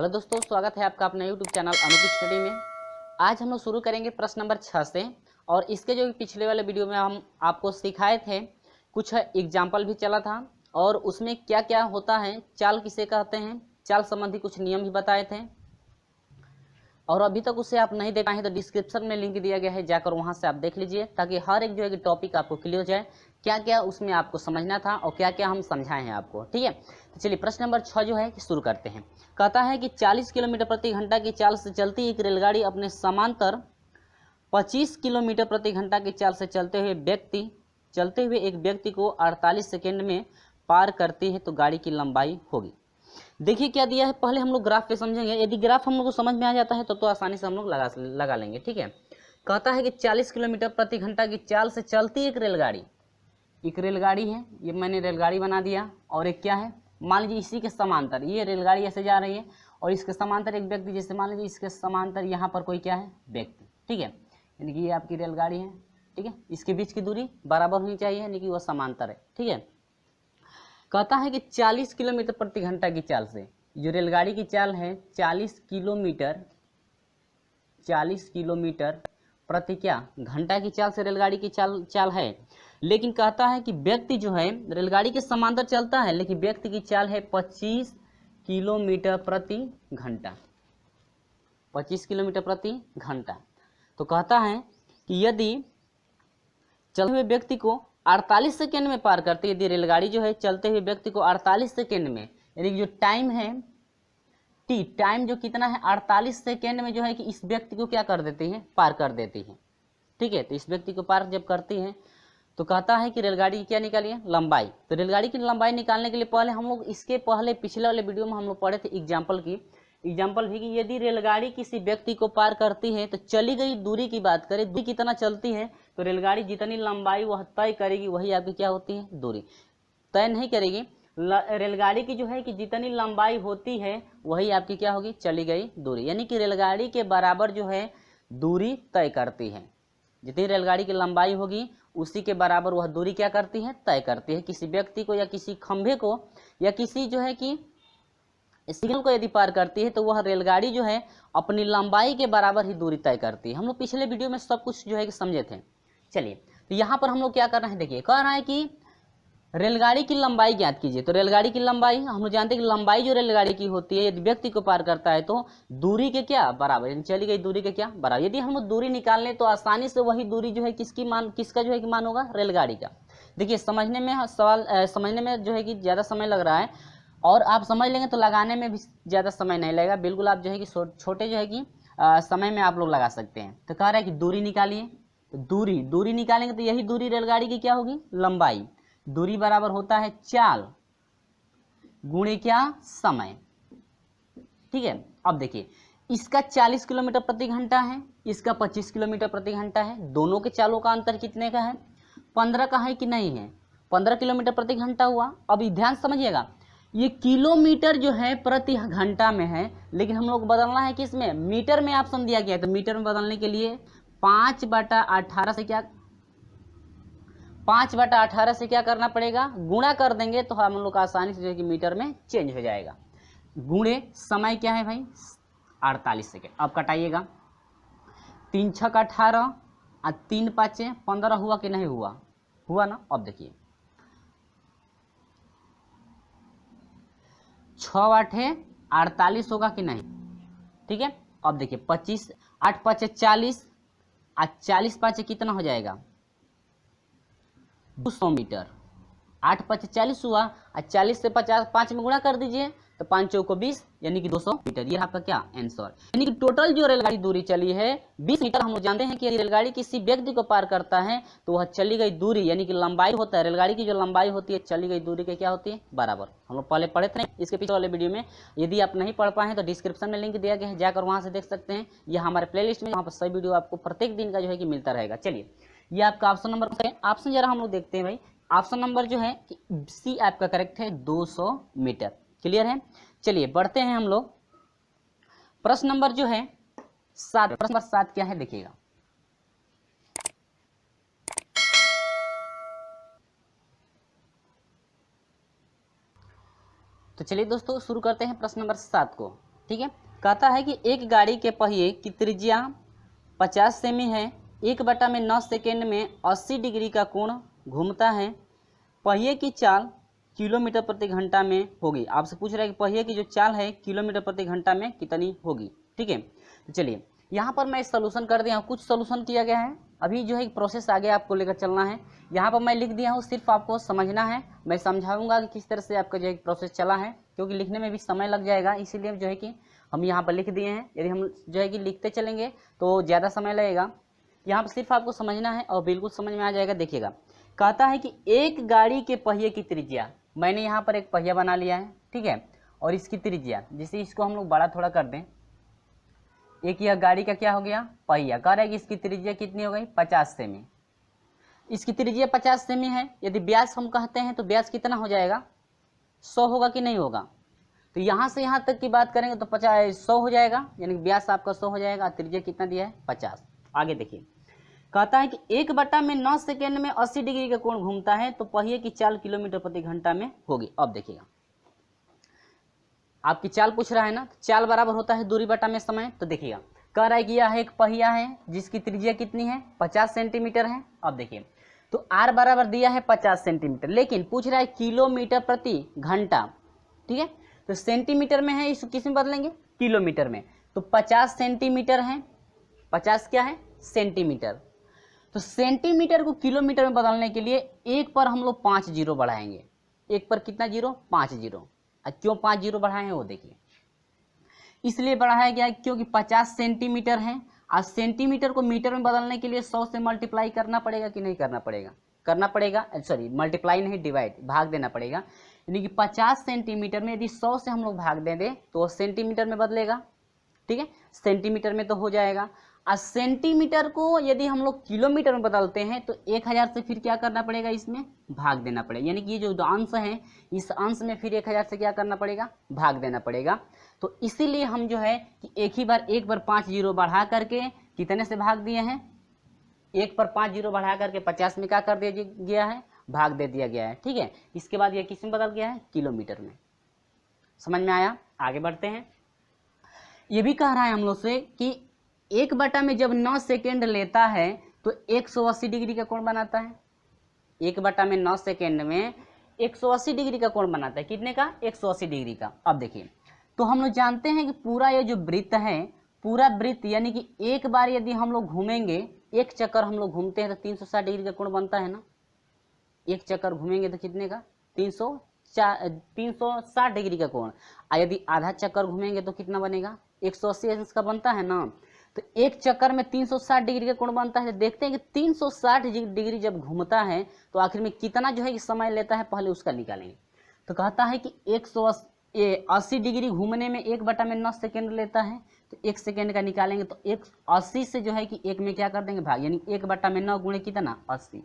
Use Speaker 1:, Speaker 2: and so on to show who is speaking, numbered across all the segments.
Speaker 1: Hello दोस्तों, स्वागत है आपका अपने यूट्यूब चैनल अनूप स्टडी में। आज हम लोग शुरू करेंगे प्रश्न नंबर 6 से। और इसके जो पिछले वाले वीडियो में हम आपको सिखाए थे, कुछ एग्जाम्पल भी चला था और उसमें क्या क्या होता है, चाल किसे कहते हैं, चाल संबंधी कुछ नियम भी बताए थे। और अभी तक उसे आप नहीं देख पाए हैं तो डिस्क्रिप्शन में लिंक दिया गया है, जाकर वहां से आप देख लीजिए, ताकि हर एक जो है कि टॉपिक आपको क्लियर हो जाए, क्या क्या उसमें आपको समझना था और क्या क्या हम समझाए हैं आपको। ठीक है, तो चलिए प्रश्न नंबर 6 जो है कि शुरू करते हैं। कहता है कि 40 किलोमीटर प्रति घंटा की चाल से चलती एक रेलगाड़ी अपने समांतर 25 किलोमीटर प्रति घंटा की चाल से चलते हुए एक व्यक्ति को 48 सेकेंड में पार करती है, तो गाड़ी की लंबाई होगी। देखिए क्या दिया है, पहले हम लोग ग्राफ पे समझेंगे। यदि ग्राफ हम लोग को समझ में आ जाता है तो आसानी से हम लोग लगा लेंगे। ठीक है, कहता है कि 40 किलोमीटर प्रति घंटा की चाल से चलती एक रेलगाड़ी है, ये मैंने रेलगाड़ी बना दिया। और एक क्या है, मान लीजिए इसी के समांतर, ये रेलगाड़ी ऐसे जा रही है और इसके समांतर एक व्यक्ति, जैसे मान लीजिए इसके समांतर यहाँ पर कोई क्या है, व्यक्ति। ठीक है, यानी कि ये आपकी रेलगाड़ी है। ठीक है, इसके बीच की दूरी बराबर होनी चाहिए, यानी कि वह समांतर है। ठीक है, कहता है कि 40 किलोमीटर प्रति घंटा की चाल से, जो रेलगाड़ी की चाल है 40 किलोमीटर प्रति क्या घंटा की चाल से रेलगाड़ी की चाल है। लेकिन कहता है कि व्यक्ति जो है रेलगाड़ी के समांतर चलता है, लेकिन व्यक्ति की चाल है 25 किलोमीटर प्रति घंटा, 25 किलोमीटर प्रति घंटा। तो कहता है कि यदि चलते हुए व्यक्ति को 48 सेकेंड में पार करती है, यदि रेलगाड़ी जो है चलते हुए व्यक्ति को 48 सेकेंड में, यानी कि जो टाइम है टाइम जो कितना है 48 सेकेंड में जो है कि इस व्यक्ति को क्या कर देती है, पार कर देती है। ठीक है, तो इस व्यक्ति को पार जब करती है तो कहता है कि रेलगाड़ी की क्या निकालिए, लंबाई। तो रेलगाड़ी की लंबाई निकालने के लिए पहले हम लोग इसके पहले पिछले वाले वीडियो में हम लोग पढ़े थे एग्जाम्पल भी कि यदि रेलगाड़ी किसी व्यक्ति को पार करती है तो चली गई दूरी की बात करें, दूरी कितना चलती है, तो रेलगाड़ी जितनी लंबाई वह तय करेगी वही आपकी क्या होती है, दूरी। तय नहीं करेगी, रेलगाड़ी की जो है कि जितनी लंबाई होती है वही आपकी क्या होगी, चली गई दूरी। यानी कि रेलगाड़ी के बराबर जो है दूरी तय करती है, जितनी रेलगाड़ी की लंबाई होगी उसी के बराबर वह दूरी क्या करती है, तय करती है। किसी व्यक्ति को या किसी खंभे को या किसी जो है कि सिग्नल को यदि पार करती है तो वह रेलगाड़ी जो है अपनी लंबाई के बराबर ही दूरी तय करती है। हम लोग पिछले वीडियो में सब कुछ जो है कि समझे थे। चलिए, तो यहाँ पर हम लोग क्या कर रहे हैं, देखिए कह रहा है कि रेलगाड़ी की लंबाई ज्ञात कीजिए। तो रेलगाड़ी की लंबाई हम लोग जानते हैं कि लंबाई जो रेलगाड़ी की होती है यदि व्यक्ति को पार करता है तो दूरी के क्या बराबर, यानी चली गई दूरी के क्या बराबर। यदि हम लोग दूरी निकाल लें तो आसानी से वही दूरी जो है किसका जो है कि मान होगा, रेलगाड़ी का। देखिए समझने में जो है कि ज़्यादा समय लग रहा है, और आप समझ लेंगे तो लगाने में भी ज़्यादा समय नहीं लगेगा। बिल्कुल आप जो है कि छोटे जो है कि समय में आप लोग लगा सकते हैं। तो कह रहा है कि दूरी निकालिए। तो दूरी निकालेंगे तो यही दूरी रेलगाड़ी की क्या होगी, लंबाई। दूरी बराबर होता है चाल गुणे क्या, समय। ठीक है, अब देखिए इसका 40 किलोमीटर प्रति घंटा है, इसका 25 किलोमीटर प्रति घंटा है। दोनों के चालों का अंतर कितने का है, 15 का है कि नहीं है, 15 किलोमीटर प्रति घंटा हुआ। अब ध्यान समझिएगा, ये किलोमीटर जो है प्रति घंटा में है, लेकिन हम लोग बदलना है किसमें, मीटर में ऑप्शन दिया गया है। तो मीटर में बदलने के लिए 5/18 से क्या 5/18 से क्या करना पड़ेगा, गुणा कर देंगे तो हम लोग आसानी से जो है कि मीटर में चेंज हो जाएगा। गुणे समय क्या है भाई, 48 सेकेंड। अब कटाइएगा, 3 6 18 और 3 5 15 हुआ कि नहीं हुआ, हुआ ना। अब देखिए 6 8 48 होगा कि नहीं। ठीक है, अब देखिए 25 8 5 40 और 40 5 कितना हो जाएगा, 200 मीटर। 8 5 40 हुआ और 40 से 50 5 में गुणा कर दीजिए तो 5 चौको 20, यानी कि 200 मीटर। ये आपका क्या आंसर, यानी कि टोटल जो रेलगाड़ी दूरी चली है 20 मीटर। हम लोग जानते हैं कि यदि रेलगाड़ी किसी व्यक्ति को पार करता है तो वह चली गई दूरी, यानी कि लंबाई होता है, रेलगाड़ी की जो लंबाई होती है चली गई दूरी के क्या होती है, बराबर। हम लोग पहले पढ़े थे इसके पीछे वाले वीडियो में। यदि आप नहीं पढ़ पाए तो डिस्क्रिप्शन में लिंक दिया गया है, जाकर वहां से देख सकते हैं। यह हमारे प्लेलिस्ट में, वहाँ पर सभी वीडियो आपको प्रत्येक दिन का जो है कि मिलता रहेगा। चलिए, ये आपका ऑप्शन नंबर है। ऑप्शन जरा हम लोग देखते हैं भाई, ऑप्शन नंबर जो है कि सी आपका करेक्ट है, 200 मीटर। क्लियर है, चलिए बढ़ते हैं हम लोग। प्रश्न नंबर जो है 7, प्रश्न नंबर 7 क्या है देखिएगा। तो चलिए दोस्तों शुरू करते हैं प्रश्न नंबर 7 को। ठीक है। कहता है कि एक गाड़ी के पहिए की त्रिज्या 50 सेमी है, 1/9 सेकेंड में 80 डिग्री का कोण घूमता है, पहिए की चाल किलोमीटर प्रति घंटा में होगी। आपसे पूछ रहा है कि पहिए की जो चाल है किलोमीटर प्रति घंटा में कितनी होगी। ठीक है, तो चलिए यहाँ पर मैं सोल्यूशन कर दिया हूँ, कुछ सोल्यूशन किया गया है। अभी जो है प्रोसेस आगे आपको लेकर चलना है। यहाँ पर मैं लिख दिया हूँ, सिर्फ आपको समझना है। मैं समझाऊंगा कि किस तरह से आपका जो है प्रोसेस चला है, क्योंकि लिखने में भी समय लग जाएगा, इसीलिए जो है कि हम यहाँ पर लिख दिए हैं। यदि हम जो है कि लिखते चलेंगे तो ज़्यादा समय लगेगा। यहाँ पर सिर्फ आपको समझना है और बिल्कुल समझ में आ जाएगा। देखिएगा, कहता है कि एक गाड़ी के पहिए की त्रिज्या, मैंने यहाँ पर एक पहिया बना लिया है, ठीक है, और इसकी त्रिज्या, जिसे इसको हम लोग बड़ा थोड़ा कर दें, एक यह गाड़ी का क्या हो गया, पहिया। कह रहा है कि इसकी त्रिज्या कितनी हो गई, 50 सेमी। इसकी त्रिज्या 50 सेमी है। यदि व्यास हम कहते हैं तो व्यास कितना हो जाएगा, 100 होगा कि नहीं होगा। तो यहाँ से यहाँ तक की बात करेंगे तो 100 हो जाएगा, यानी व्यास आपका 100 हो जाएगा। त्रिज्या कितना दिया है, 50। आगे देखिए, कहता है कि 1/9 सेकेंड में 80 डिग्री का कोण घूमता है, तो पहिए की चाल किलोमीटर प्रति घंटा में होगी। अब देखिएगा, आपकी चाल पूछ रहा है ना, चाल बराबर होता है दूरी बटा में समय। तो देखिएगा, कह रहा है कि यह एक पहिया है जिसकी त्रिज्या कितनी है, 50 सेंटीमीटर है। अब देखिए, तो आर बराबर दिया है 50 सेंटीमीटर, लेकिन पूछ रहा है किलोमीटर प्रति घंटा। ठीक है, तो सेंटीमीटर में है, इसको किस में बदलेंगे, किलोमीटर में। तो 50 सेंटीमीटर है, 50 क्या है, सेंटीमीटर। तो सेंटीमीटर को किलोमीटर में बदलने के लिए एक पर हम लोग 5 जीरो बढ़ाएंगे। एक पर कितना जीरो, 5 जीरो। क्यों 5 जीरो बढ़ाए हैं वो देखिए, इसलिए बढ़ाया गया है क्योंकि 50 सेंटीमीटर है, और सेंटीमीटर को मीटर में बदलने के लिए 100 से मल्टीप्लाई करना पड़ेगा कि नहीं करना पड़ेगा, करना पड़ेगा। सॉरी, मल्टीप्लाई नहीं, डिवाइड, भाग देना पड़ेगा। यानी कि 50 सेंटीमीटर में यदि 100 से हम लोग भाग दे दें तो सेंटीमीटर में बदलेगा। ठीक है, सेंटीमीटर में तो हो जाएगा। और सेंटीमीटर को यदि हम लोग किलोमीटर में बदलते हैं तो 1000 से फिर क्या करना पड़ेगा, इसमें भाग देना पड़ेगा। यानी कि ये जो अंश है, इस अंश में फिर 1000 से क्या करना पड़ेगा, भाग देना पड़ेगा। तो इसीलिए हम जो है कि एक बार 5 जीरो बढ़ा करके कितने से भाग दिए हैं, एक पर 5 जीरो बढ़ा करके 50 में क्या कर दिया गया है, भाग दे दिया गया है। ठीक है, इसके बाद ये किस में बदल गया है, किलोमीटर में। समझ में आया, आगे बढ़ते हैं। ये भी कह रहा है हम लोग से कि 1/9 में जब 9 सेकेंड लेता है तो 180 डिग्री का कोण बनाता है। 1/9 सेकेंड में 180 डिग्री का कोण बनाता है। कितने का, 180 डिग्री का। अब देखिए, तो हम लोग जानते हैं कि पूरा ये जो वृत्त है, पूरा वृत्त यानी कि एक बार यदि हम लोग घूमेंगे, एक चक्कर हम लोग घूमते हैं तो 360 डिग्री का कोण बनता है ना। एक चक्कर घूमेंगे तो कितने का, 360 डिग्री का कोण। और यदि आधा चक्कर घूमेंगे तो कितना बनेगा, 180 अंश का बनता है ना। तो एक चक्कर में 360 डिग्री का कोण बनता है। देखते हैं कि 360 डिग्री जब घूमता है तो आखिर में कितना जो है कि समय लेता है, पहले उसका निकालेंगे। तो कहता है कि 180 डिग्री घूमने में 1/9 सेकेंड लेता है, तो 1 सेकेंड का निकालेंगे तो 180 से जो है कि 1 में क्या कर देंगे, भाग, यानी 1/9 गुणे कितना, 80।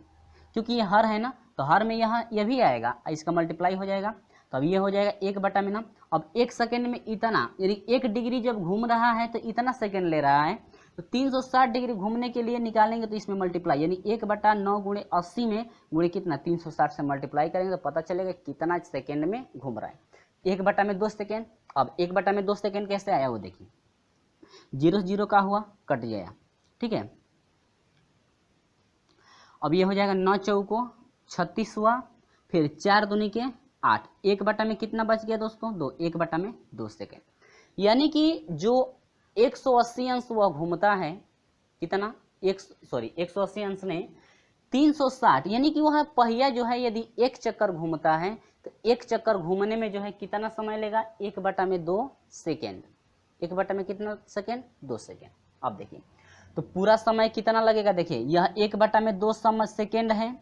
Speaker 1: क्योंकि ये हर है ना, तो हर में यहाँ ये भी आएगा, इसका मल्टीप्लाई हो जाएगा, तब ये हो जाएगा 1/9। अब 1 सेकेंड में इतना, यानी 1 डिग्री जब घूम रहा है तो इतना सेकेंड ले रहा है, तो 360 डिग्री घूमने के लिए निकालेंगे तो इसमें मल्टीप्लाई, यानी 1/9 गुणे 80 में गुणे कितना, 360 से मल्टीप्लाई करेंगे तो पता चलेगा कितना सेकेंड में घूम रहा है। 1/2 सेकेंड। अब 1/2 सेकेंड कैसे आया वो देखिए, 0 0 का हुआ, कट गया। ठीक है, अब ये हो जाएगा 9 चौको 36 हुआ, फिर 4 दूनी के 8, 1/, में कितना बच गया दोस्तों, 2, 1/2 सेकेंड। यानी कि जो 180 अंश वह घूमता है, कितना, 180 अंश ने 360, यानी कि वह पहिया जो है यदि एक चक्कर घूमता है तो एक चक्कर घूमने में जो है कितना समय लेगा, 1/2 सेकेंड। 1/, में कितना सेकेंड, 2 सेकेंड। अब देखिए, तो पूरा समय कितना लगेगा, देखिए यह 1/2 समय सेकेंड है,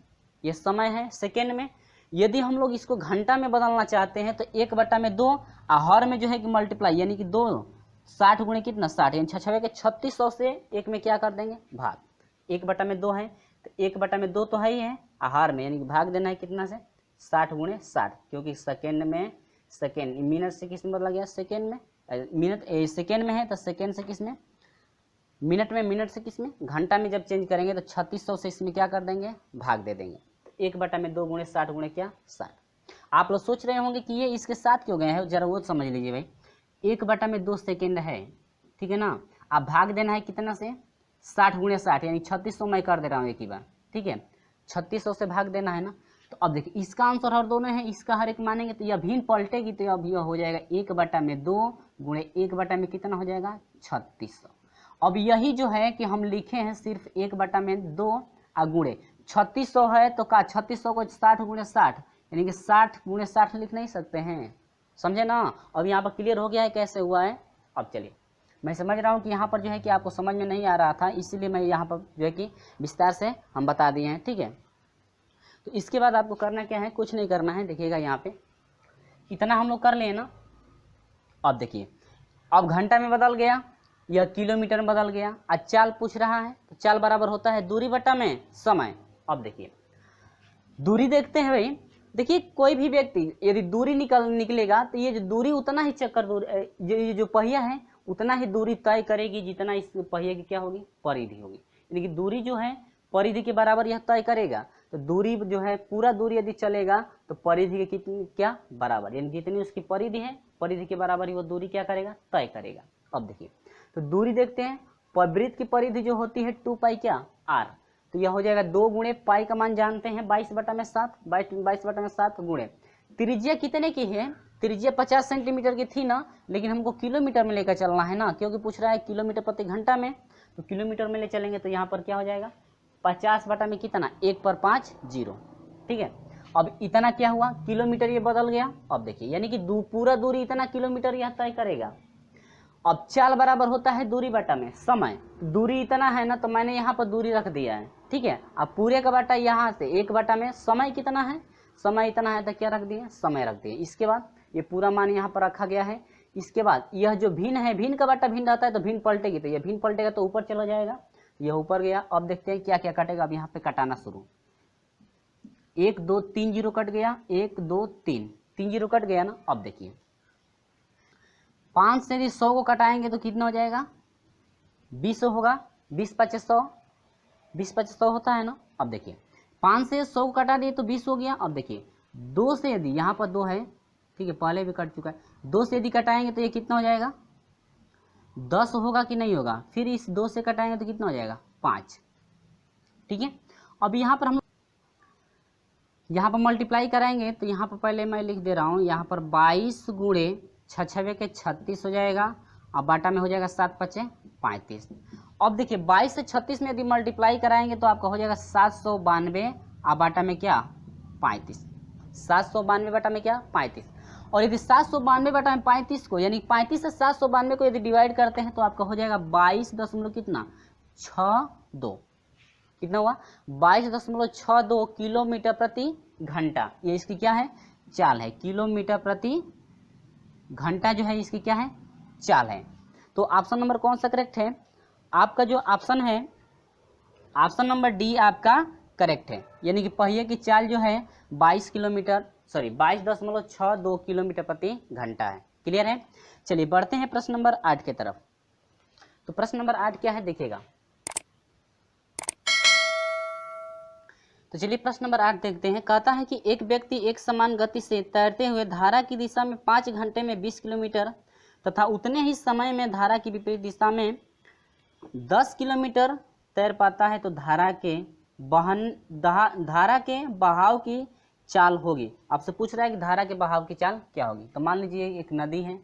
Speaker 1: यह समय है सेकेंड में। यदि हम लोग इसको घंटा में बदलना चाहते हैं तो 1/2 हर में जो है कि मल्टीप्लाई, यानी कि 2 60 गुणे कितना, 60, यानी 6 के 3600 से 1 में क्या कर देंगे, भाग। 1/2 है तो 1/2 तो है ही है, आहार में यानी कि भाग देना है कितना से, 60 गुणे 60, क्योंकि सेकेंड में, सेकेंड मिनट से किस में बदला गया, सेकेंड में, मिनट सेकेंड में है तो सेकेंड से किस में, मिनट में, मिनट से किस में, घंटा में जब चेंज करेंगे तो 3600 से इसमें क्या कर देंगे, भाग दे देंगे। 1/2 गुणे 60 गुणे क्या, 60। आप लोग सोच रहे होंगे कि ये इसके साथ क्यों गए हैं, जरा वो समझ लीजिए भाई। 1/2 सेकेंड है, ठीक है ना। अब भाग देना है कितना से, 60 × 60 यानी 3600 मैं कर दे रहा हूँ एक ही बार, ठीक है, 3600 से भाग देना है ना। तो अब देखिए इसका आंसर हर दोनों है, इसका हर एक मानेंगे तो यह भिन्न पलटेगी, तो अब यह हो जाएगा 1/2 गुणे 1 में कितना हो जाएगा 3600। अब यही जो है कि हम लिखे हैं सिर्फ 1/2 और गुणे 3600 है तो का 3600 को 60 × 60 यानी कि 60 × 60 लिख नहीं सकते हैं, समझे ना। अब यहाँ पर क्लियर हो गया है कैसे हुआ है। अब चलिए मैं समझ रहा हूँ कि यहाँ पर जो है कि आपको समझ में नहीं आ रहा था, इसीलिए मैं यहाँ पर जो है कि विस्तार से हम बता दिए हैं, ठीक है। तो इसके बाद आपको करना क्या है, कुछ नहीं करना है, देखिएगा यहाँ पे इतना हम लोग कर लिए ना। अब देखिए अब घंटा में बदल गया, यह किलोमीटर में बदल गया। आज चाल पूछ रहा है तो चाल बराबर होता है दूरी बटा में समय। अब देखिए दूरी देखते हैं भाई, देखिए कोई भी व्यक्ति यदि दूरी निकलेगा तो ये जो दूरी उतना ही चक्कर दूरी जो पहिया है उतना ही दूरी तय करेगी जितना इस पहिए की क्या होगी, परिधि होगी। यानी कि दूरी जो है परिधि के बराबर यह तय करेगा। तो दूरी जो है पूरा दूरी यदि चलेगा तो परिधि के कितनी क्या बराबर, यानी जितनी उसकी परिधि है परिधि के बराबर ही वो दूरी क्या करेगा, तय करेगा। अब देखिए तो दूरी देखते हैं, वृत्त की परिधि जो होती है 2π क्या r, तो यह हो जाएगा 2 गुणे पाई का मान जानते हैं 22/7, 22/7 गुणे त्रिज्या कितने की है, त्रिज्या 50 सेंटीमीटर की थी ना, लेकिन हमको किलोमीटर में लेकर चलना है ना, क्योंकि पूछ रहा है किलोमीटर प्रति घंटा में, तो किलोमीटर में ले चलेंगे तो यहाँ पर क्या हो जाएगा 50 में कितना 1 पर 5 0, ठीक है। अब इतना क्या हुआ किलोमीटर, ये बदल गया। अब देखिए यानी कि पूरा दूरी इतना किलोमीटर यह तय करेगा। अब चाल बराबर होता है दूरी बटा में समय, दूरी इतना है ना तो मैंने यहाँ पर दूरी रख दिया है, ठीक है। अब पूरे का बटा यहाँ से 1 में समय कितना है, समय इतना है तो क्या रख दिए, समय रख दिए। इसके बाद ये पूरा मान यहाँ पर रखा गया है। इसके बाद यह जो भिन्न है, भिन्न का बटा भिन्न रहता है तो भिन्न पलटेगी, तो यह भिन्न पलटेगा तो ऊपर चला जाएगा, यह ऊपर गया। अब देखते हैं क्या क्या कटेगा। अब यहाँ पे कटाना शुरू, 1 2 3 0 कट गया, 1 2 3 0 कट गया ना। अब देखिए 5 से यदि 100 को कटाएंगे तो कितना हो जाएगा 20 होगा, 20×5 100, 20×5 100 होता है ना। अब देखिए 5 से 100 को कटा दिए तो 20 हो गया। अब देखिए 2 से यदि यहाँ पर 2 है, ठीक है, पहले भी कट चुका है, 2 से यदि कटाएंगे तो ये कितना हो जाएगा 10 होगा कि नहीं होगा, फिर इस 2 से कटाएंगे तो कितना हो जाएगा 5, ठीक है। अब यहाँ पर हम यहाँ पर मल्टीप्लाई कराएंगे तो यहाँ पर पहले मैं लिख दे रहा हूँ, यहाँ पर 22 गुणे 6 के 36 हो जाएगा, अब बाटा में हो जाएगा 7 5 35। अब देखिए 22 से 36 में यदि मल्टीप्लाई कराएंगे तो आपका हो जाएगा 792, अब बाटा में क्या 35, 792 बटा में क्या 35। और यदि 792 बटा में 35 को यानी 35 से 792 को यदि डिवाइड करते हैं तो आपका हो जाएगा 22 कितना 62, कितना हुआ 22.62 किलोमीटर प्रति घंटा। ये इसकी क्या है चाल है, किलोमीटर प्रति घंटा जो है इसकी क्या है चाल है। तो ऑप्शन नंबर कौन सा करेक्ट है, आपका जो ऑप्शन है ऑप्शन नंबर डी आपका करेक्ट है, यानी कि पहिए की चाल जो है 22.62 किलोमीटर प्रति घंटा है। क्लियर है। चलिए बढ़ते हैं प्रश्न नंबर 8 की तरफ। तो प्रश्न नंबर 8 क्या है देखिएगा। तो चलिए प्रश्न नंबर 8 देखते हैं। कहता है कि एक व्यक्ति एक समान गति से तैरते हुए धारा की दिशा में 5 घंटे में 20 किलोमीटर तथा उतने ही समय में धारा की विपरीत दिशा में 10 किलोमीटर तैर पाता है, तो धारा के बहाव की चाल होगी। आपसे पूछ रहा है कि धारा के बहाव की चाल क्या होगी। तो मान लीजिए एक नदी है,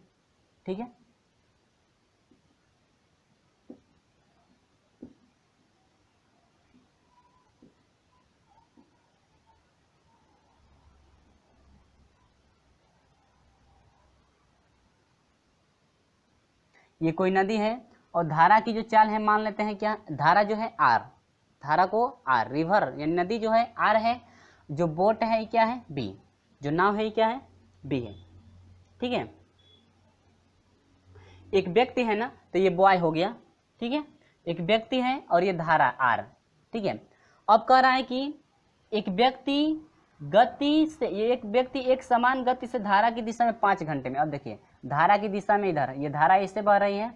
Speaker 1: ठीक है, ये कोई नदी है और धारा की जो चाल है मान लेते हैं क्या, धारा जो है आर, धारा को आर, रिवर यानी नदी जो है आर है, जो बोट है क्या है बी, जो नाव है क्या है बी है, ठीक है। एक व्यक्ति है ना, तो ये बॉय हो गया, ठीक है, एक व्यक्ति है और ये धारा आर, ठीक है। अब कह रहा है कि एक व्यक्ति एक समान गति से धारा की दिशा में 5 घंटे में, अब देखिए धारा की दिशा में इधर ये धारा ऐसे बह रही है,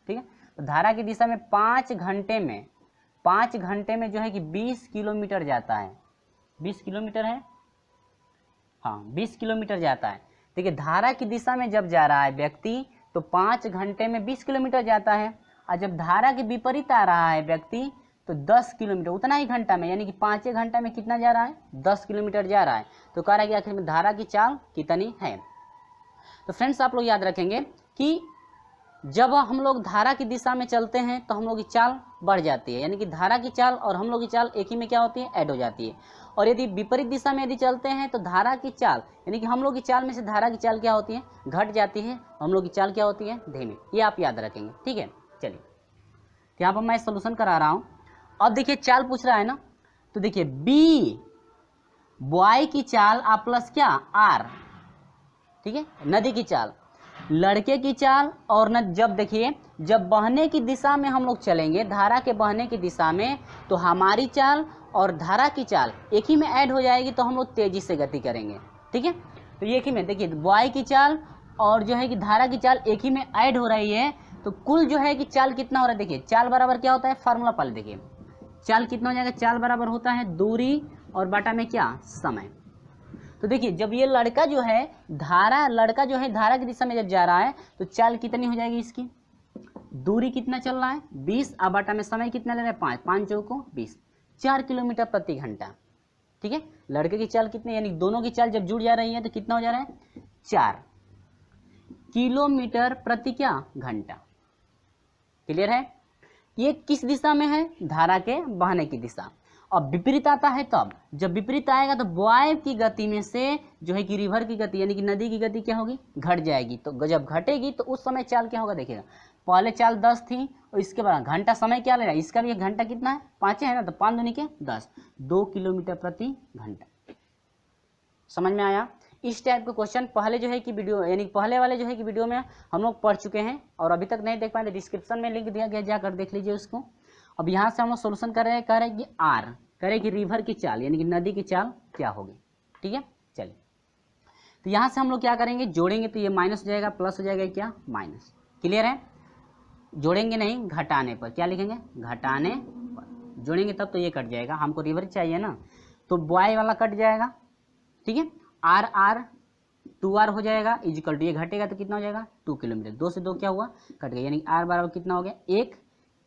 Speaker 1: ठीक है, तो धारा की दिशा में 5 घंटे में जो है कि 20 किलोमीटर जाता है, 20 किलोमीटर है, हाँ 20 किलोमीटर जाता है। देखिए धारा की दिशा में जब जा रहा है व्यक्ति तो 5 घंटे में 20 किलोमीटर जाता है। और जब धारा के विपरीत आ रहा है व्यक्ति तो 10 किलोमीटर, उतना ही घंटा में, यानी कि 5 घंटा में कितना जा रहा है, 10 किलोमीटर जा रहा है। तो कह रहा है कि आखिर में धारा की चाल कितनी है। तो फ्रेंड्स आप लोग याद रखेंगे कि जब हम लोग धारा की दिशा में चलते हैं तो हम लोग की चाल बढ़ जाती है, यानी कि धारा की चाल और हम लोग की चाल एक ही में क्या होती है, ऐड हो जाती है। और यदि विपरीत दिशा में यदि चलते हैं तो धारा की चाल, यानी कि हम लोग की चाल में से धारा की चाल क्या होती है, घट जाती है, हम लोग की चाल क्या होती है, धीमी। ये आप याद रखेंगे, ठीक है। चलिए, तो यहाँ पर मैं सोल्यूशन करा रहा हूँ। अब देखिए चाल पूछ रहा है ना, तो देखिए बी बॉय की चाल आ प्लस क्या, आर, ठीक है, नदी की चाल, लड़के की चाल और न, जब देखिए जब बहने की दिशा में हम लोग चलेंगे, धारा के बहने की दिशा में, तो हमारी चाल और धारा की चाल एक ही में ऐड हो जाएगी, तो हम लोग तेजी से गति करेंगे, ठीक है। तो एक ही में देखिए बॉय की चाल और जो है कि धारा की चाल एक ही में ऐड हो रही है, तो कुल जो है कि चाल कितना हो रहा है, देखिए चाल बराबर क्या होता है, फार्मूला पहले देखिए, चाल कितना हो जाएगा, चाल बराबर होता है दूरी और बटा में क्या, समय। तो देखिए जब ये लड़का जो है धारा की दिशा में जब जा रहा है तो चाल कितनी हो जाएगी इसकी, दूरी कितना चल रहा है 20, और बटा में समय कितना ले रहा है 5, 5 चौको 20, 4 किलोमीटर प्रति घंटा, ठीक है। लड़के की चाल कितनी, यानी दोनों की चाल जब जुड़ जा रही है तो कितना हो जा रहा है, 4 किलोमीटर प्रति क्या, घंटा। क्लियर है। ये किस दिशा में है, धारा के बहने की दिशा। अब विपरीत आता है तब, जब विपरीत आएगा तो बॉय की गति में से जो है कि रिवर की गति, यानी कि नदी की गति क्या होगी, घट जाएगी। तो जब घटेगी तो उस समय चाल क्या होगा, देखिएगा पहले चाल 10 थी और इसके बाद घंटा समय क्या ले रहा है, इसका भी एक घंटा कितना है, 5 है ना, तो 5 दूनी के 10, 2 किलोमीटर प्रति घंटा। समझ में आया। इस टाइप के क्वेश्चन पहले जो है कि वीडियो, यानी पहले वाले जो है कि वीडियो में हम लोग पढ़ चुके हैं, और अभी तक नहीं देख पाए तो डिस्क्रिप्शन में लिंक दिया गया, जाकर देख लीजिए उसको। अब यहाँ से हम लोग सोल्यूशन कर रहे हैं, कह रहे हैं कि आर, कह रहे हैं कि रिवर की चाल यानी कि नदी की चाल क्या होगी, ठीक है। चलिए, तो यहाँ से हम लोग क्या करेंगे, जोड़ेंगे तो ये माइनस हो जाएगा, प्लस हो जाएगा क्या, माइनस। क्लियर है। जोड़ेंगे नहीं, घटाने पर क्या लिखेंगे, घटाने पर, जोड़ेंगे तब तो ये कट जाएगा, हमको रिवर चाहिए ना, तो बॉय वाला कट जाएगा, ठीक है। आर आर 2r हो जाएगा, इजिकल टू ये घटेगा तो कितना हो जाएगा, 2 किलोमीटर, 2 से 2 क्या हुआ, कट गया, यानी आर बराबर कितना हो गया, 1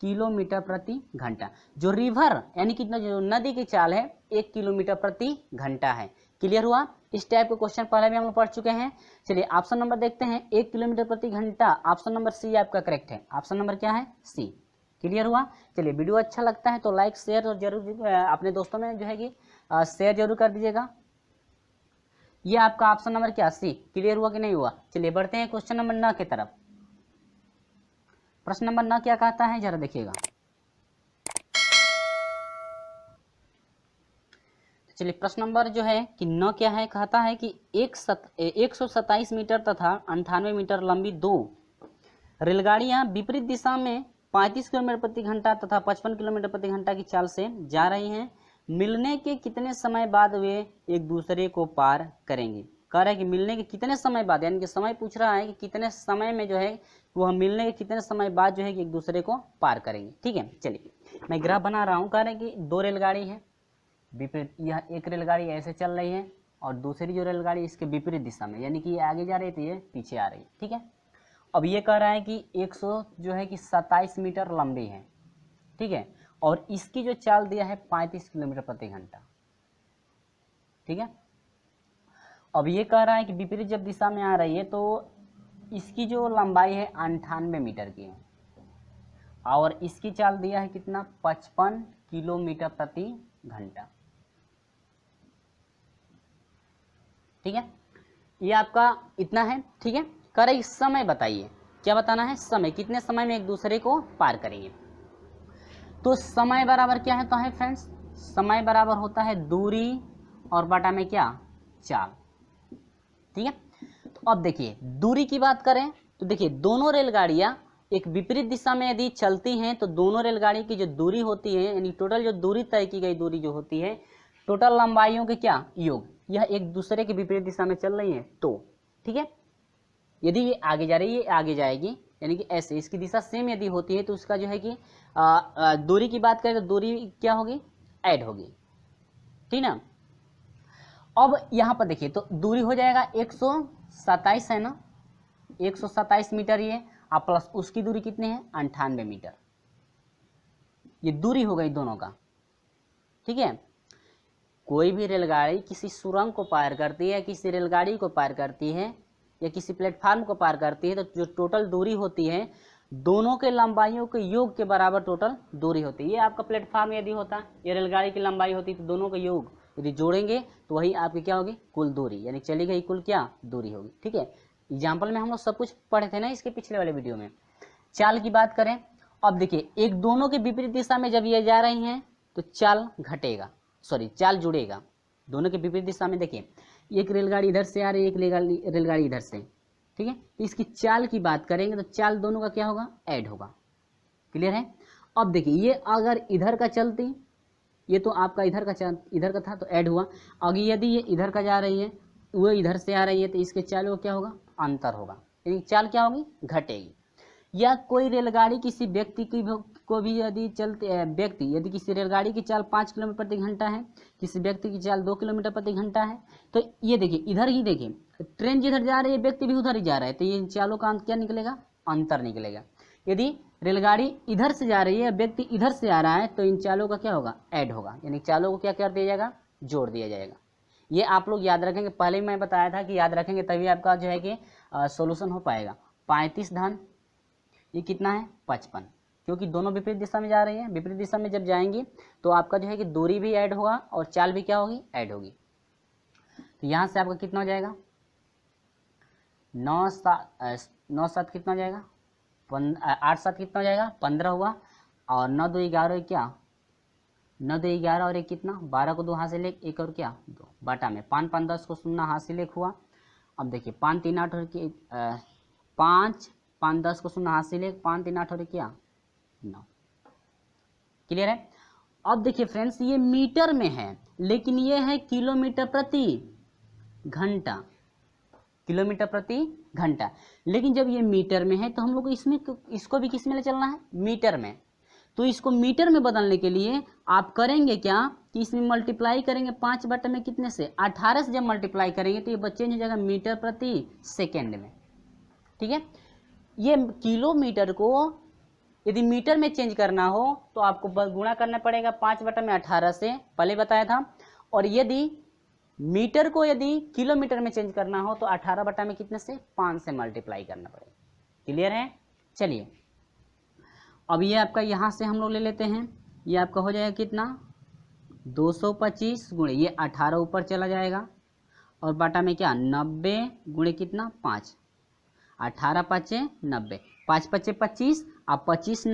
Speaker 1: किलोमीटर प्रति घंटा। जो रिवर यानी कितना, जो नदी की चाल है 1 किलोमीटर प्रति घंटा है। क्लियर हुआ। इस टाइप के क्वेश्चन पहले भी हम लोग पढ़ चुके हैं। चलिए ऑप्शन नंबर देखते हैं, 1 किलोमीटर प्रति घंटा, ऑप्शन नंबर सी आपका करेक्ट है। ऑप्शन नंबर क्या है, सी। क्लियर हुआ। चलिए वीडियो अच्छा लगता है तो लाइक शेयर और जरूर अपने दोस्तों में जो है कि शेयर जरूर कर दीजिएगा। ये आपका ऑप्शन नंबर क्या, सी। क्लियर हुआ कि नहीं हुआ। चलिए बढ़ते हैं क्वेश्चन नंबर 9 की तरफ। प्रश्न नंबर 9 क्या कहता है, जरा देखिएगा। चलिए प्रश्न नंबर जो है कि 9 क्या है, कहता है कि 127 मीटर तथा 98 मीटर लंबी 2 रेलगाड़ियां विपरीत दिशा में 35 किलोमीटर प्रति घंटा तथा 55 किलोमीटर प्रति घंटा की चाल से जा रही हैं। मिलने के कितने समय बाद वे एक दूसरे को पार करेंगे। कह रहा है कि मिलने के कितने समय बाद, यानी कि समय पूछ रहा है कि कितने समय में जो है वो हम मिलने के कितने समय बाद जो है कि एक दूसरे को पार करेंगे। ठीक है, चलिए मैं ग्राफ बना रहा हूँ। कह रहे हैं कि 2 रेलगाड़ी है विपरीत, यह एक रेलगाड़ी ऐसे चल रही है और दूसरी जो रेलगाड़ी इसके विपरीत दिशा में, यानी कि ये आगे जा रही थी, ये पीछे आ रही है। ठीक है, अब ये कह रहा है कि 127 मीटर लंबी है। ठीक है, और इसकी जो चाल दिया है 35 किलोमीटर प्रति घंटा। ठीक है, अब ये कह रहा है कि विपरीत जब दिशा में आ रही है तो इसकी जो लंबाई है 98 मीटर की है और इसकी चाल दिया है कितना, 55 किलोमीटर प्रति घंटा। ठीक है, ये आपका इतना है। ठीक है, कह रहे समय बताइए, क्या बताना है, समय, कितने समय में एक दूसरे को पार करेंगे। तो समय बराबर क्या है, तो है फ्रेंड्स, समय बराबर होता है दूरी और बटा में क्या, चाल। ठीक है, तो अब देखिए दूरी की बात करें तो देखिए दोनों रेलगाड़ियां एक विपरीत दिशा में यदि चलती हैं तो दोनों रेलगाड़ी की जो दूरी होती है, यानी टोटल जो दूरी तय की गई दूरी जो होती है, टोटल लंबाइयों के क्या योग, यह एक दूसरे के विपरीत दिशा में चल रही है तो। ठीक है, यदि ये आगे जा रही है, ये आगे जाएगी, यानी कि ऐसे इसकी दिशा सेम यदि होती है तो उसका जो है कि दूरी की बात करें तो दूरी क्या होगी, ऐड होगी। ठीक ना। अब यहाँ पर देखिए तो दूरी हो जाएगा 127 है ना, 127 मीटर ये, और प्लस उसकी दूरी कितनी है 98 मीटर। ये दूरी हो गई दोनों का, ठीक है। कोई भी रेलगाड़ी किसी सुरंग को पार करती है, किसी रेलगाड़ी को पार करती है या किसी प्लेटफार्म को पार करती है, तो जो टोटल दूरी होती है दोनों के लंबाइयों के योग के बराबर टोटल दूरी होती है। ये आपका प्लेटफार्म यदि होता, ये रेलगाड़ी की लंबाई होती, तो दोनों का योग यदि जोड़ेंगे तो वही आपकी क्या होगी कुल दूरी, यानी चली गई कुल क्या दूरी होगी, ठीक है। एग्जाम्पल में हम लोग सब कुछ पढ़े थे ना इसके पिछले वाले वीडियो में। चाल की बात करें, अब देखिए एक दोनों के विपरीत दिशा में जब ये जा रही हैं तो चाल घटेगा, सॉरी चाल जुड़ेगा। दोनों के विपरीत दिशा में देखिए एक रेलगाड़ी इधर से आ रही है, एक रेलगाड़ी इधर से, ठीक है। तो इसकी चाल की बात करेंगे तो चाल दोनों का क्या होगा ऐड होगा, क्लियर है। अब देखिए ये अगर इधर का चलती, ये तो आपका इधर का था तो ऐड हुआ। अगर यदि ये इधर का जा रही है वो इधर से आ रही है तो इसके चाल को क्या होगा अंतर होगा, यानी चाल क्या होगी घटेगी। या कोई रेलगाड़ी किसी व्यक्ति की को भी यदि चलते व्यक्ति यदि किसी रेलगाड़ी की चाल 5 किलोमीटर प्रति घंटा है, किसी व्यक्ति की चाल 2 किलोमीटर प्रति घंटा है, तो ये देखिए इधर ही देखिए ट्रेन जिधर जा रही है व्यक्ति भी उधर ही जा रहा है, तो ये चालों का क्या निकलेगा अंतर निकलेगा। यदि रेलगाड़ी इधर से जा रही है व्यक्ति इधर से आ रहा है तो इन चालों का क्या होगा ऐड होगा, यानी चालों को क्या कर दिया जाएगा जोड़ दिया जाएगा। ये आप लोग याद रखेंगे, पहले मैं बताया था कि याद रखेंगे तभी आपका जो है कि सॉल्यूशन हो पाएगा। 35 धन ये कितना है 55, क्योंकि दोनों विपरीत दिशा में जा रही है। विपरीत दिशा में जब जाएंगी तो आपका जो है कि दूरी भी ऐड होगा और चाल भी क्या होगी ऐड होगी। तो यहाँ से आपका कितना हो जाएगा 9 7 कितना हो जाएगा 8 7 कितना हो जाएगा 15 हुआ, और 9 2 11 क्या 9 2 11 और एक कितना 12 को 2 हाथ से ले, एक और क्या 2 बाटा में 5 5 10 को 0 हाथ से लेख हुआ। अब देखिए 5 3 8 और 5 5 10 को 0 हाथ से लेख, 5 3 8 और क्या 9, क्लियर है। अब देखिए फ्रेंड्स ये मीटर में है लेकिन ये है किलोमीटर प्रति घंटा, किलोमीटर प्रति घंटा। लेकिन जब ये मीटर में है तो हम लोग इसमें इसको भी किस में ले चलना है मीटर में। तो इसको मीटर में बदलने के लिए आप करेंगे क्या कि इसमें मल्टीप्लाई करेंगे 5 बटे में कितने से 18 से जब मल्टीप्लाई करेंगे तो ये चेंज हो जाएगा मीटर प्रति सेकेंड में, ठीक है। ये किलोमीटर को यदि मीटर में चेंज करना हो तो आपको गुणा करना पड़ेगा 5 बटे में 18 से, पहले बताया था। और यदि मीटर को यदि किलोमीटर में चेंज करना हो तो 18 बटा में कितने से 5 से मल्टीप्लाई करना पड़ेगा, क्लियर है। चलिए अब ये आपका यहाँ से हम लोग ले लेते हैं, ये आपका हो जाएगा कितना 225 गुणे ये 18 ऊपर चला जाएगा और बाटा में क्या 90 गुणे कितना 5, 18 5 90, 5 5 25 अब 25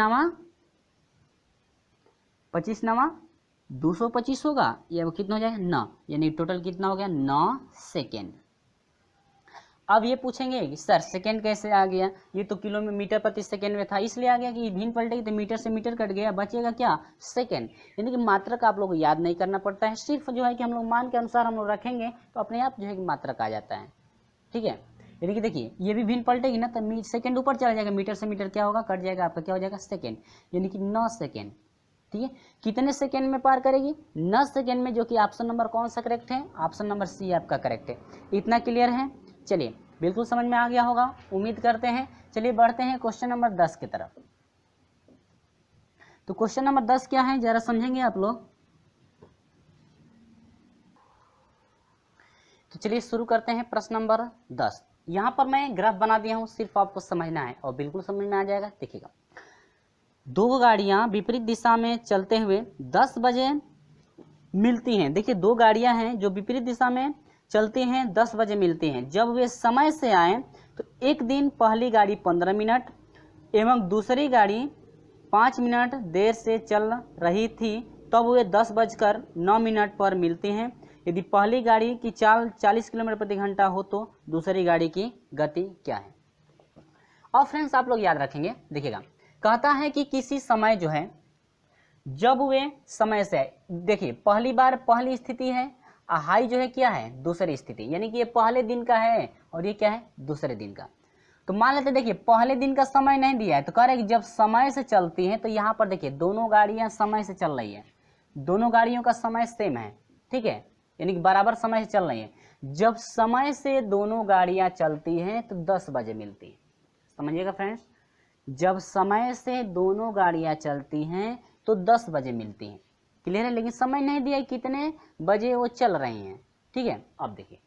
Speaker 1: नवा 225 होगा, ये वो कितना हो जाएगा 9, यानी टोटल कितना हो गया 9 सेकेंड। अब ये पूछेंगे कि सर सेकेंड कैसे आ गया, ये तो किलोमीटर प्रति सेकेंड में था इसलिए आ गया कि भिन्न पलटेगी तो मीटर से मीटर कट गया, बचेगा क्या सेकेंड। यानी कि मात्रक आप लोग को याद नहीं करना पड़ता है, सिर्फ जो है कि हम लोग मान के अनुसार हम लोग रखेंगे तो अपने आप जो है कि मात्रक आ जाता है, ठीक है। यानी कि देखिए ये भी भिन्न पलटेगी ना तो सेकेंड ऊपर चला जाएगा, मीटर से मीटर क्या होगा कट जाएगा, आपका क्या हो जाएगा सेकेंड, यानी कि 9 सेकेंड, ठीक है। कितने सेकेंड में पार करेगी 9 सेकेंड में, जो कि ऑप्शन नंबर कौन सा करेक्ट है, ऑप्शन नंबर सी आपका करेक्ट है। इतना क्लियर है, चलिए बिल्कुल समझ में आ गया होगा उम्मीद करते हैं। चलिए बढ़ते हैं क्वेश्चन नंबर 10 की तरफ। तो क्वेश्चन नंबर 10 क्या है जरा समझेंगे आप लोग। तो चलिए शुरू करते हैं प्रश्न नंबर 10। यहाँ पर मैं ग्राफ बना दिया हूँ, सिर्फ आपको समझना है और बिल्कुल समझ में आ जाएगा। देखिएगा 2 गाड़ियाँ विपरीत दिशा में चलते हुए 10 बजे मिलती हैं। देखिए 2 गाड़ियाँ हैं जो विपरीत दिशा में चलती हैं 10 बजे मिलती हैं। जब वे समय से आए तो एक दिन पहली गाड़ी 15 मिनट एवं दूसरी गाड़ी 5 मिनट देर से चल रही थी, तब वे 10:09 पर मिलती हैं। यदि पहली गाड़ी की चाल 40 किलोमीटर प्रति घंटा हो तो दूसरी गाड़ी की गति क्या है। और फ्रेंड्स आप लोग याद रखेंगे, देखिएगा कहता है कि किसी समय जो है जब वे समय से, देखिए पहली बार पहली स्थिति है, हाई जो है क्या है दूसरी स्थिति, यानी कि ये पहले दिन का है और ये क्या है दूसरे दिन का। तो मान लेते देखिए पहले दिन का समय नहीं दिया है तो कह रहे हैं कि जब समय से चलती हैं तो यहाँ पर देखिए दोनों गाड़ियाँ समय से चल रही है, दोनों गाड़ियों का समय सेम है, ठीक है, यानी कि बराबर समय से चल रही है। जब समय से दोनों गाड़ियां चलती हैं तो 10 बजे मिलती है। समझिएगा फ्रेंड्स, जब समय से दोनों गाड़ियां चलती हैं तो 10 बजे मिलती हैं। क्लियर है, लेकिन समय नहीं दिया कितने बजे वो चल रही हैं। ठीक है, अब देखिए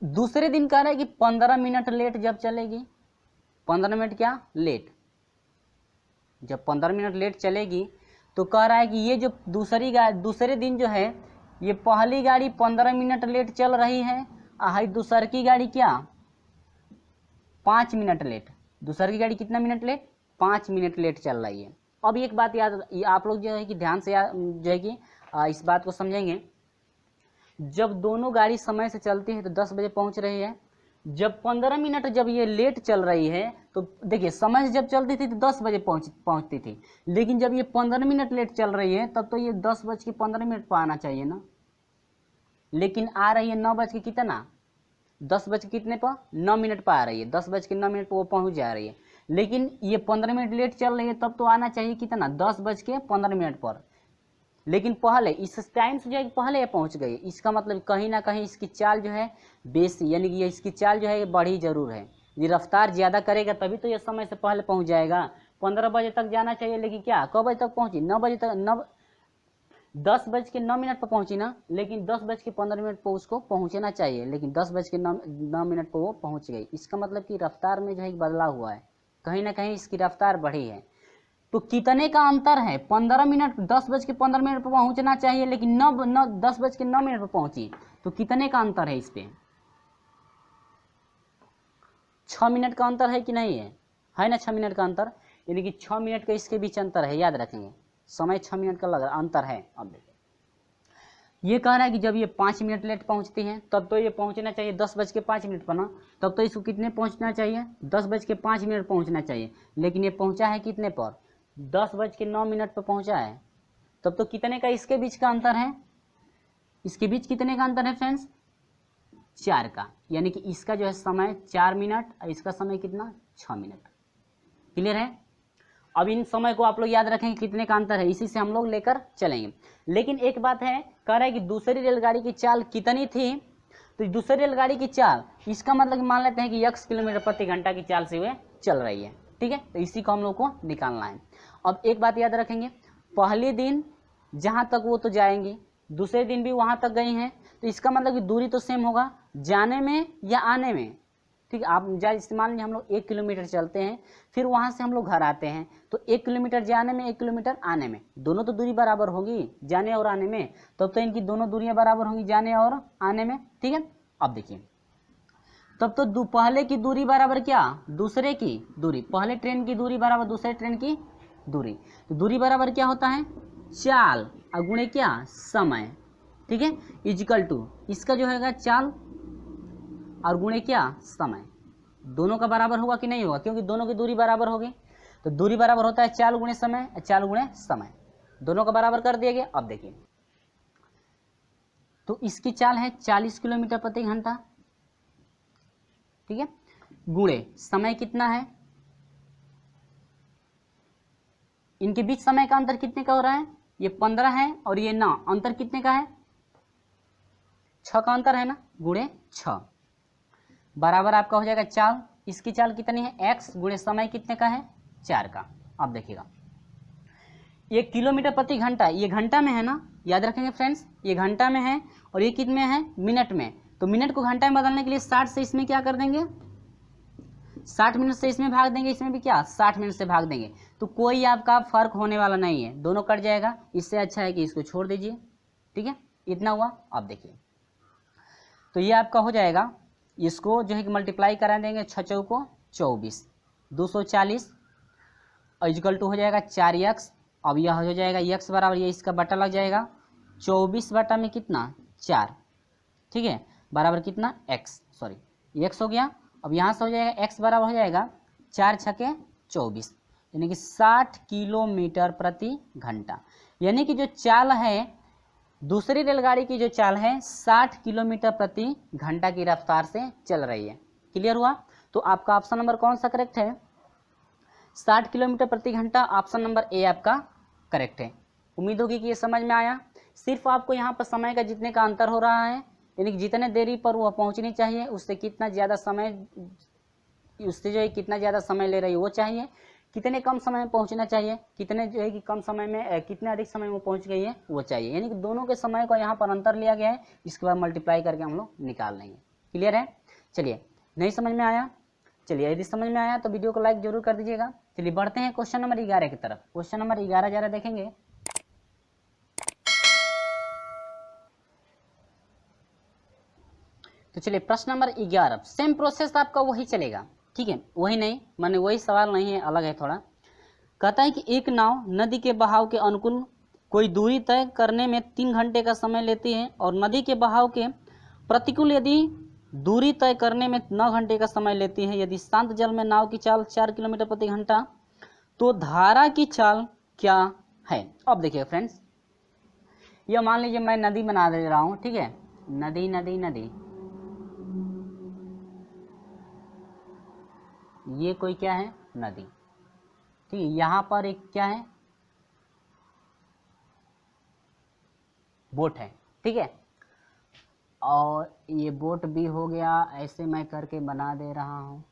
Speaker 1: दूसरे दिन कह रहा है कि 15 मिनट लेट जब चलेगी, 15 मिनट क्या लेट, जब 15 मिनट लेट चलेगी तो कह रहा है कि ये जो दूसरे दिन जो है ये पहली गाड़ी 15 मिनट लेट चल रही है, और दूसर की गाड़ी क्या 5 मिनट लेट। दूसर की गाड़ी कितना मिनट लेट, 5 मिनट लेट चल रही है। अब एक बात याद, आप लोग जो है कि ध्यान से जो है कि इस बात को समझेंगे, जब दोनों गाड़ी समय से चलती है तो 10 बजे पहुंच रही है। जब 15 मिनट जब ये लेट चल रही है तो देखिए समय से जब चलती थी तो 10 बजे पहुंचती थी, लेकिन जब ये 15 मिनट लेट चल रही है तब तो ये 10:15 पर आना चाहिए ना, लेकिन आ रही है 9 बज के कितना, 10 बज के कितने पर 9 मिनट पर आ रही है, 10 बज के 9 मिनट पर वो पहुंच जा रही है। लेकिन ये 15 मिनट लेट चल रही है तब तो आना चाहिए कितना 10:15 पर, लेकिन पहले इस टाइम से जो है पहले ये पहुंच गई। इसका मतलब कहीं ना कहीं इसकी चाल जो है बेसी, यानी कि इसकी चाल जो है ये बढ़ी जरूर है। ये रफ्तार ज़्यादा करेगा तभी तो ये समय से पहले पहुंच जाएगा। 15 बजे तक जाना चाहिए, लेकिन क्या कब बजे तक पहुंची, 9 बजे तक, 10:09 पर पहुंची ना, लेकिन 10:15 पर उसको पहुंचना चाहिए, लेकिन 10:09 पर वो पहुंच गई। इसका मतलब कि रफ्तार में जो है बदलाव हुआ है, कहीं ना कहीं इसकी रफ्तार बढ़ी है। तो कितने का अंतर है, 15 मिनट 10:15 पर पहुंचना चाहिए, लेकिन 10:09 पर पहुंची, तो कितने का अंतर है इस पे, 6 मिनट का अंतर है कि नहीं है ना, 6 मिनट का अंतर, यानी कि 6 मिनट का इसके बीच अंतर है, याद रखेंगे समय 6 मिनट का लग रहा अंतर है। अब देखिए ये कह रहा है कि जब ये 5 मिनट लेट पहुंचती है तब तो ये पहुंचना चाहिए 10:05 पर ना, तब तो इसको कितने पहुंचना चाहिए 10:05 पहुंचना चाहिए, लेकिन ये पहुंचा है कितने पर 10:09 पर पहुंचा है। तब तो कितने का इसके बीच का अंतर है, इसके बीच कितने का अंतर है फ्रेंड्स, 4 का, यानी कि इसका जो है समय 4 मिनट और इसका समय कितना 6 मिनट। क्लियर है, अब इन समय को आप लोग याद रखेंगे कितने का अंतर है, इसी से हम लोग लेकर चलेंगे। लेकिन एक बात है, कह रहा है कि दूसरी रेलगाड़ी की चाल कितनी थी, तो दूसरी रेलगाड़ी की चाल, इसका मतलब मान लेते हैं कि x किलोमीटर प्रति घंटा की चाल से हुए चल रही है। ठीक है, तो इसी को हम लोग को निकालना है। अब एक बात याद रखेंगे, पहले दिन जहाँ तक वो तो जाएंगी, दूसरे दिन भी वहाँ तक गई हैं, तो इसका मतलब कि दूरी तो सेम होगा जाने में या आने में। ठीक है, आप मान लीजिए हम लोग 1 किलोमीटर चलते हैं, फिर वहाँ से हम लोग घर आते हैं, तो 1 किलोमीटर जाने में 1 किलोमीटर आने में, दोनों तो दूरी बराबर होगी जाने और आने में, तब तो इनकी दोनों दूरियां बराबर होंगी जाने और आने में। ठीक है, अब देखिए तब तो पहले की दूरी बराबर क्या दूसरे की दूरी, पहले ट्रेन की दूरी बराबर दूसरे ट्रेन की दूरी, तो दूरी बराबर क्या होता है चाल और गुणे क्या समय। ठीक है, इजिकल टू इसका जो है चाल और गुणे क्या समय, दोनों का बराबर होगा कि नहीं होगा, क्योंकि दोनों की दूरी बराबर होगी, तो दूरी बराबर होता है चाल गुणे समय, चाल गुणे समय, दोनों का बराबर कर दिया गया। अब देखिए तो इसकी चाल है 40 किलोमीटर प्रति घंटा। ठीक है, गुणे समय कितना है, इनके बीच समय का अंतर कितने का हो रहा है, ये 15 है और ये 9, अंतर कितने का है 6 का अंतर है ना, गुणे 6 बराबर आपका हो जाएगा चाल, इसकी चाल कितनी है x गुणे समय कितने का है 4 का। अब देखिएगा ये किलोमीटर प्रति घंटा, ये घंटा में है ना, याद रखेंगे फ्रेंड्स, ये घंटा में है और ये कितने में है मिनट में, तो मिनट को घंटा में बदलने के लिए 60 से इसमें क्या कर देंगे 60 मिनट से इसमें भाग देंगे, इसमें भी क्या 60 मिनट से भाग देंगे, तो कोई आपका फर्क होने वाला नहीं है, दोनों कट जाएगा, इससे अच्छा है कि इसको छोड़ दीजिए। ठीक है, इतना हुआ। अब देखिए तो ये आपका हो जाएगा, इसको जो है कि मल्टीप्लाई करा देंगे 6 चौको 24 240 इक्वल टू हो जाएगा 4x। अब यह हो जाएगा x बराबर ये इसका बटा लग जाएगा 24 बटा में कितना 4। ठीक है, बराबर कितना x, सॉरी x हो गया। अब यहाँ से हो जाएगा x बराबर हो जाएगा 4 छके 24, यानी कि 60 किलोमीटर प्रति घंटा, यानी कि जो चाल है दूसरी रेलगाड़ी की जो चाल है 60 किलोमीटर प्रति घंटा की रफ्तार से चल रही है। क्लियर हुआ, तो आपका ऑप्शन नंबर कौन सा करेक्ट है 60 किलोमीटर प्रति घंटा, ऑप्शन नंबर ए आपका करेक्ट है। उम्मीद होगी कि ये समझ में आया। सिर्फ आपको यहाँ पर समय का जितने का अंतर हो रहा है यानी कि जितने देरी पर वह पहुंचनी चाहिए उससे कितना ज़्यादा समय, उससे जो है कितना ज़्यादा समय ले रही है वो चाहिए, कितने कम समय में पहुंचना चाहिए, कितने जो है कि कम समय में कितने अधिक समय में पहुंच गई है वो चाहिए। यानी कि दोनों के समय का यहाँ पर अंतर लिया गया है, इसके बाद मल्टीप्लाई करके हम लोग निकाल लेंगे। क्लियर है? चलिए, नहीं समझ में आया? चलिए, यदि समझ में आया तो वीडियो को लाइक जरूर कर दीजिएगा। चलिए बढ़ते हैं क्वेश्चन नंबर 11 की तरफ। क्वेश्चन नंबर 11 जरा देखेंगे। तो चलिए प्रश्न नंबर 11, सेम प्रोसेस आपका वही चलेगा, ठीक है, वही नहीं माने वही सवाल नहीं है, अलग है थोड़ा। कहता है कि एक नाव नदी के बहाव के अनुकूल कोई दूरी तय करने में 3 घंटे का समय लेती है और नदी के बहाव के प्रतिकूल यदि दूरी तय करने में 9 घंटे का समय लेती है। यदि शांत जल में नाव की चाल 4 किलोमीटर प्रति घंटा तो धारा की चाल क्या है? अब देखिए फ्रेंड्स, यह मान लीजिए मैं नदी बना दे रहा हूँ, ठीक है, नदी नदी नदी, ये कोई क्या है? नदी, ठीक है। यहाँ पर एक क्या है? बोट है, ठीक है, और ये बोट भी हो गया, ऐसे मैं करके बना दे रहा हूँ।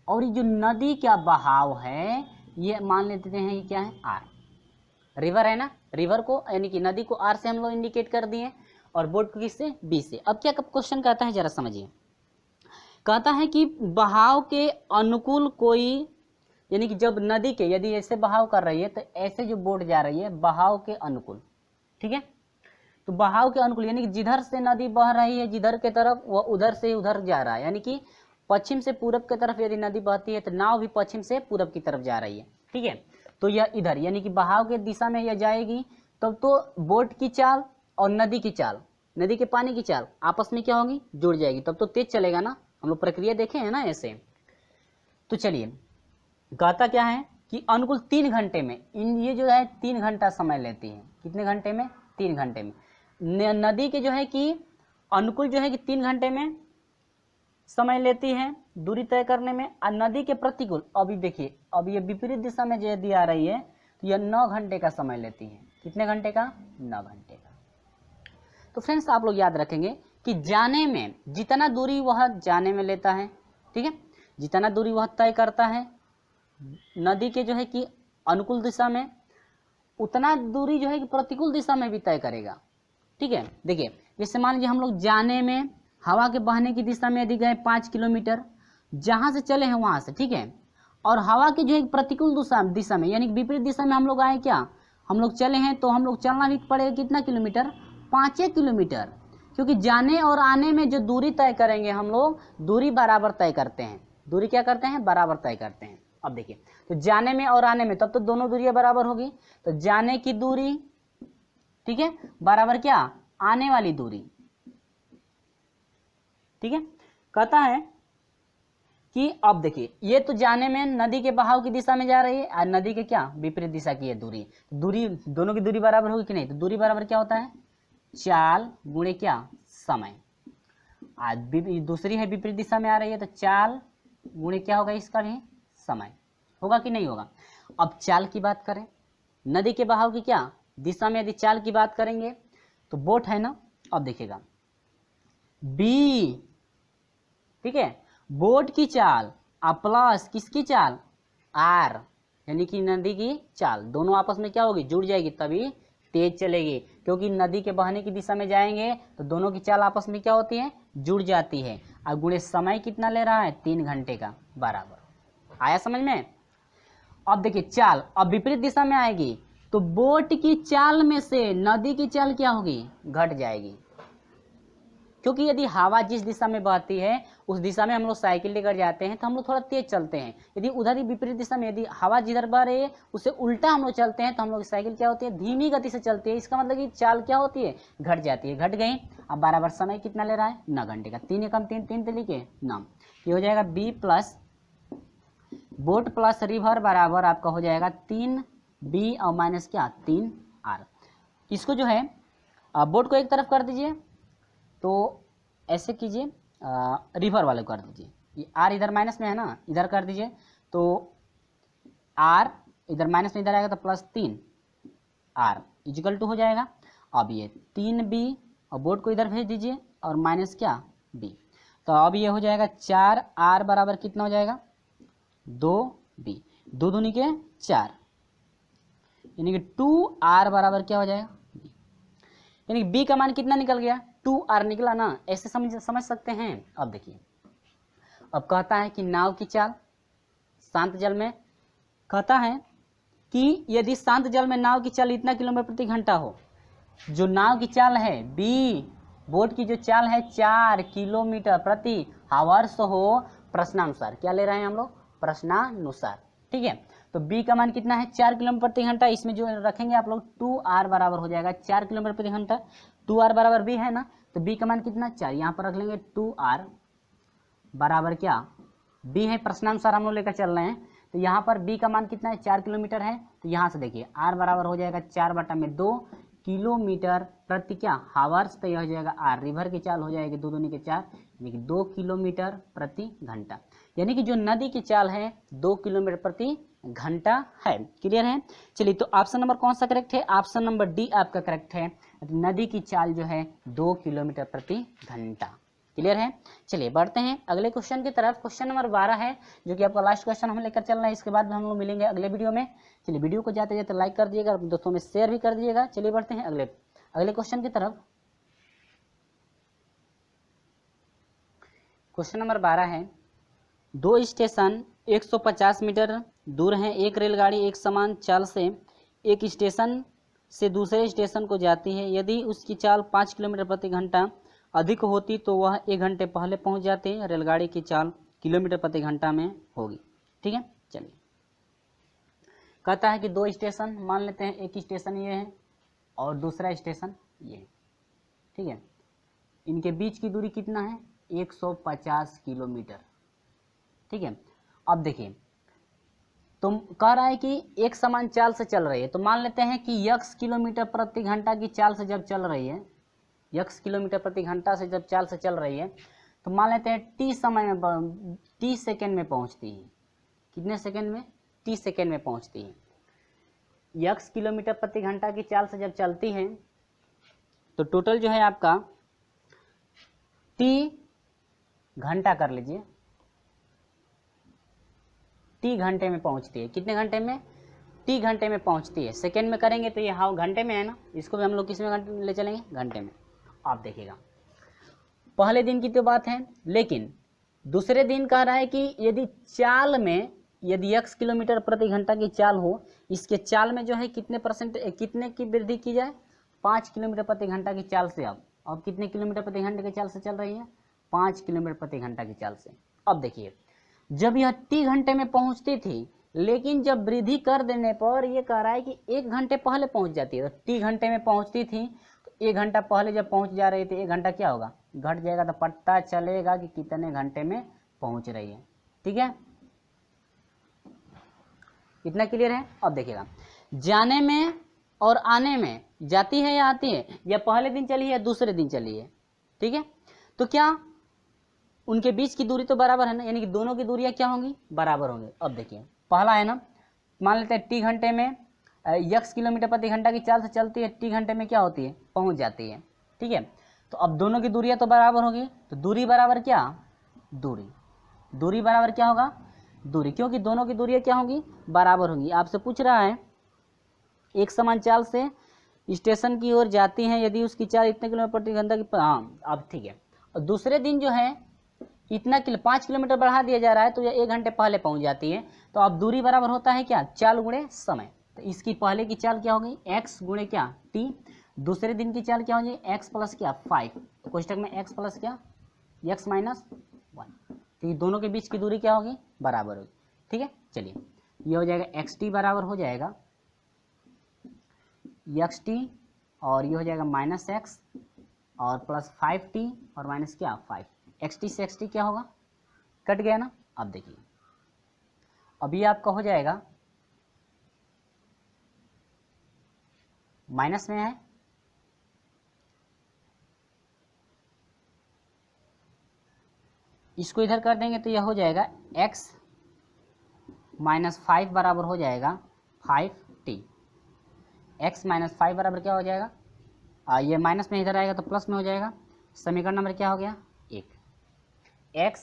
Speaker 1: और ये जो नदी का बहाव है ये मान लेते हैं ये क्या है? आर, रिवर है ना, रिवर को यानी कि नदी को आर से हम लोग इंडिकेट कर दिए और बोट को किससे? बी से। अब क्या क्वेश्चन कहता है जरा समझिए। कहता है कि बहाव के अनुकूल कोई, यानी कि जब नदी के यदि ऐसे बहाव कर रही है तो ऐसे जो बोट जा रही है बहाव के अनुकूल, ठीक है, तो बहाव के अनुकूल यानी कि जिधर से नदी बह रही है जिधर के तरफ वह उधर से उधर जा रहा है। यानी कि पश्चिम से पूरब की तरफ यदि नदी बहती है तो नाव भी पश्चिम से पूरब की तरफ जा रही है, ठीक है, तो यह इधर यानी कि बहाव के दिशा में यह जाएगी, तब तो बोट की चाल और नदी की चाल, नदी के पानी की चाल आपस में क्या होगी? जुड़ जाएगी, तब तो तेज चलेगा ना। हम लोग प्रक्रिया देखे हैं ना ऐसे। तो चलिए, कहता क्या है कि अनुकूल 3 घंटे में, इन ये जो है 3 घंटा समय लेती है। कितने घंटे में? 3 घंटे में। नदी के जो है कि अनुकूल जो है कि 3 घंटे में समय लेती है दूरी तय करने में, और नदी के प्रतिकूल, अभी देखिए अब ये विपरीत दिशा में यदि आ रही है तो यह 9 घंटे का समय लेती है। कितने घंटे का? 9 घंटे का। तो फ्रेंड्स आप लोग याद रखेंगे कि जाने में जितना दूरी वह जाने में लेता है, ठीक है, जितना दूरी वह तय करता है नदी के जो है कि अनुकूल दिशा में, उतना दूरी जो है कि प्रतिकूल दिशा में भी तय करेगा, ठीक है। देखिए जैसे मान लीजिए हम लोग जाने में हवा के बहने की दिशा में यदि गए 5 किलोमीटर, जहाँ से चले हैं वहाँ से, ठीक है, और हवा की जो है प्रतिकूल दिशा में यानी विपरीत दिशा में हम लोग आए, क्या हम लोग चले हैं, तो हम लोग चलना भी पड़ेगा कितना किलोमीटर? 5 किलोमीटर, क्योंकि जाने और आने में जो दूरी तय करेंगे हम लोग दूरी बराबर तय करते हैं। दूरी क्या करते हैं? बराबर तय करते हैं। अब देखिए तो जाने में और आने में तब तो दोनों दूरियां बराबर होगी, तो जाने की दूरी, ठीक है, बराबर क्या? आने वाली दूरी, ठीक है। कहता है कि अब देखिए ये तो जाने में नदी के बहाव की दिशा में जा रही है और नदी के क्या विपरीत दिशा की है दूरी, दोनों की दूरी बराबर होगी कि नहीं? तो दूरी बराबर क्या होता है? चाल गुणे क्या? समय। आज दूसरी है विपरीत दिशा में आ रही है तो चाल गुणे क्या होगा? इसका भी समय होगा कि नहीं होगा? अब चाल की बात करें, नदी के बहाव की क्या दिशा में यदि चाल की बात करेंगे तो बोट है ना, अब देखिएगा बी, ठीक है, बोट की चाल प्लस किसकी चाल? आर, यानी कि नदी की चाल, दोनों आपस में क्या होगी? जुड़ जाएगी, तभी तेज चलेगी, क्योंकि नदी के बहने की दिशा में जाएंगे तो दोनों की चाल आपस में क्या होती है? जुड़ जाती है। और गुणे समय कितना ले रहा है? 3 घंटे का बराबर। आया समझ में? अब देखिए चाल अब विपरीत दिशा में आएगी तो बोट की चाल में से नदी की चाल क्या होगी? घट जाएगी, क्योंकि यदि हवा जिस दिशा में बहती है उस दिशा में हम लोग साइकिल लेकर जाते हैं तो हम लोग थोड़ा तेज चलते हैं। यदि उधर ही विपरीत दिशा में यदि हवा जिधर बह रही है उससे उल्टा हम लोग चलते हैं तो हम लोग साइकिल क्या होती है? धीमी गति से चलती है। इसका मतलब कि चाल क्या होती है? घट जाती है। घट गई। अब बराबर समय कितना ले रहा है? 9 घंटे का। 3 एकम 3, 3 तरीके 9, ये हो जाएगा b plus boat plus river बराबर आपका हो जाएगा 3b और माइनस क्या? 3r। इसको जो है बोट को एक तरफ कर दीजिए तो ऐसे कीजिए, रिवर वाले कर दीजिए, ये आर इधर माइनस में है ना, इधर कर दीजिए तो आर इधर माइनस में इधर आएगा तो प्लस 3r इजिकल टू हो जाएगा। अब ये 3b और बोर्ड को इधर भेज दीजिए और माइनस क्या b, तो अब ये हो जाएगा 4r बराबर कितना हो जाएगा 2b, 2 दूनी के 4, यानी कि 2r बराबर क्या हो जाएगा b, यानी कि b का मान कितना निकल गया 2r निकला ना, ऐसे समझ सकते हैं। अब देखिए, अब कहता है कि नाव की चाल शांत जल में, कहता है कि यदि शांत जल में नाव की चाल इतना किलोमीटर प्रति घंटा हो, जो नाव की चाल है b, बोट की जो चाल है 4 किलोमीटर प्रति हावर्स हो प्रश्नानुसार, क्या ले रहे हैं हम लोग प्रश्नानुसार, ठीक है। तो b का मान कितना है 4 किलोमीटर प्रति घंटा, इसमें जो रखेंगे आप लोग 2r बराबर हो जाएगा 4 किलोमीटर प्रति घंटा, 2r बराबर b है ना, तो b का मान कितना 4, यहाँ पर रख लेंगे 2r बराबर क्या b है, प्रश्नानुसार हम लोग लेकर चल रहे हैं, तो यहाँ पर b का मान कितना है 4 किलोमीटर है, तो यहाँ से देखिए r बराबर हो जाएगा 4/2 किलोमीटर प्रति क्या हावर्स, तो यह हो जाएगा r, रिवर की चाल हो जाएगी 2 दूनी के 4, यानी कि 2 किलोमीटर प्रति घंटा, यानी कि जो नदी की चाल है 2 किलोमीटर प्रति घंटा है। क्लियर है। चलिए, तो ऑप्शन नंबर कौन सा करेक्ट है, ऑप्शन नंबर डी आपका करेक्ट है, नदी की चाल जो है 2 किलोमीटर प्रति घंटा। क्लियर है। चलिए बढ़ते हैं अगले क्वेश्चन की तरफ। क्वेश्चन नंबर 12 है, जो कि आपका लास्ट क्वेश्चन हम लेकर चल रहे हैं, इसके बाद हम लोग मिलेंगे अगले वीडियो में। चलिए, वीडियो को जाते जाते लाइक कर दिएगा, दोस्तों में शेयर भी कर दीजिएगा। चलिए बढ़ते हैं अगले क्वेश्चन की तरफ। क्वेश्चन नंबर 12 है, 2 स्टेशन 150 मीटर दूर हैं, एक रेलगाड़ी एक समान चाल से एक स्टेशन से दूसरे स्टेशन को जाती है। यदि उसकी चाल 5 किलोमीटर प्रति घंटा अधिक होती तो वह 1 घंटे पहले पहुंच जाती। रेलगाड़ी की चाल किलोमीटर प्रति घंटा में होगी। ठीक है। चलिए, कहता है कि 2 स्टेशन मान लेते हैं, एक स्टेशन ये है और दूसरा स्टेशन ये है। ठीक है, इनके बीच की दूरी कितना है 150 किलोमीटर। ठीक है, अब देखिए, तो कह रहा है कि एक समान चाल से चल रही है, तो मान लेते हैं कि x किलोमीटर प्रति घंटा की चाल से जब चल रही है, x किलोमीटर प्रति घंटा से जब चाल से चल रही है, तो मान लेते हैं t समय में, t सेकेंड में पहुंचती है। कितने सेकेंड में? t सेकेंड में पहुंचती है। x किलोमीटर प्रति घंटा की चाल से जब चलती है तो टोटल जो है आपका t घंटा कर लीजिए, t घंटे में पहुंचती है। कितने घंटे में? t घंटे में पहुंचती है। सेकेंड में करेंगे तो ये हाउ घंटे में है ना, इसको भी हम लोग किस में घंटे ले चलेंगे? घंटे में। आप देखिएगा, पहले दिन की तो बात है, लेकिन दूसरे दिन कह रहा है कि यदि चाल में, यदि x किलोमीटर प्रति घंटा की चाल हो, इसके चाल में जो है कितने की वृद्धि की जाए? 5 किलोमीटर प्रति घंटा की चाल से। अब कितने किलोमीटर प्रति घंटे की चाल से चल रही है? 5 किलोमीटर प्रति घंटा की चाल से। अब देखिए, जब यह t घंटे में पहुंचती थी, लेकिन जब वृद्धि कर देने पर यह कह रहा है कि 1 घंटे पहले पहुंच जाती है। तो t घंटे में पहुंचती थी, तो 1 घंटा पहले जब पहुंच जा रही थी, 1 घंटा क्या होगा? घट जाएगा, तो पता चलेगा कि कितने घंटे में पहुंच रही है। ठीक है, इतना क्लियर है। अब देखिएगा, जाने में और आने में जाती है या आती है, या पहले दिन चली है या दूसरे दिन चली है। ठीक है, तो क्या उनके बीच की दूरी तो बराबर है ना, यानी कि दोनों की दूरियां क्या होंगी? बराबर होंगी। अब देखिए, पहला है ना, मान लेते हैं t घंटे में x किलोमीटर प्रति घंटा की चाल से चलती है, t घंटे में क्या होती है? पहुंच जाती है। ठीक है, तो अब दोनों की दूरियां तो बराबर होगी, तो दूरी बराबर क्या? दूरी बराबर क्या होगा? दूरी, क्योंकि दोनों की दूरियां क्या होंगी? बराबर होंगी। आपसे पूछ रहा है एक समान चाल से स्टेशन की ओर जाती है, यदि उसकी चाल इतने किलोमीटर प्रति घंटा की, हाँ अब ठीक है। और दूसरे दिन जो है इतना 5 किलोमीटर बढ़ा दिया जा रहा है, तो यह 1 घंटे पहले पहुंच जाती है। तो अब दूरी बराबर होता है क्या? चाल गुणे समय। तो इसकी पहले की चाल क्या होगी? x गुणे क्या? t। दूसरे दिन की चाल क्या होगी? x प्लस क्या? 5। तो कोष्टक में x प्लस क्या? x minus 1। तो ये दोनों के बीच की दूरी क्या होगी? बराबर होगी। ठीक है, चलिए, ये हो जाएगा xt बराबर हो जाएगा xt, और ये हो जाएगा माइनस x और प्लस 5t और माइनस क्या? 5। xt से xt क्या होगा? कट गया ना। अब देखिए, अभी आपका हो जाएगा माइनस में है, इसको इधर कर देंगे तो यह हो जाएगा x माइनस 5 बराबर हो जाएगा 5t। x माइनस 5 बराबर क्या हो जाएगा, ये माइनस में इधर आएगा तो प्लस में हो जाएगा। समीकरण नंबर क्या हो गया 1। x